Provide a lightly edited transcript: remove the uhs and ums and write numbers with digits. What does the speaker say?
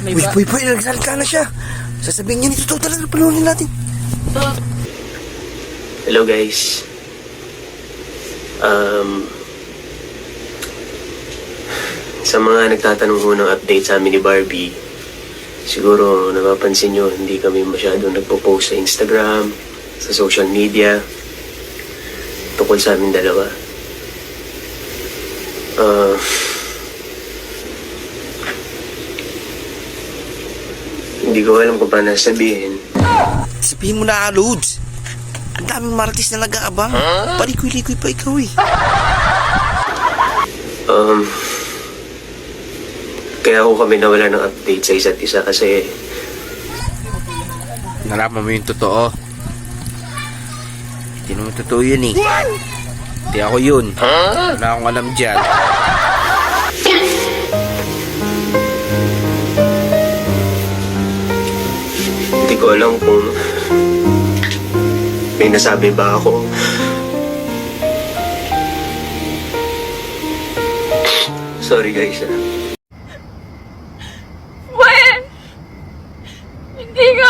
Uy, nagsalita na siya. Sasabihin niya, ito talaga, panunin natin. Hello guys. Sa mga nagtatanong ho ng update sa amin ni Barbie, siguro napapansin nyo, hindi kami masyadong nagpo-post sa Instagram, sa social media, tungkol sa amin dalawa. Hindi ko alam kung paano sabihin. Sabihin mo na, Lods. Ang daming marites na nag-aabang. Palikoy-likoy pa ikaw eh. Kaya ako kami nawala ng update sa isa't isa kasi Nalaman mo yung totoo. Hindi naman totoo yun eh. Hindi ako yun. Wala akong alam dyan. hindi ko alam kung may nasabi ba ako. Sorry guys. Pwede! Hindi ka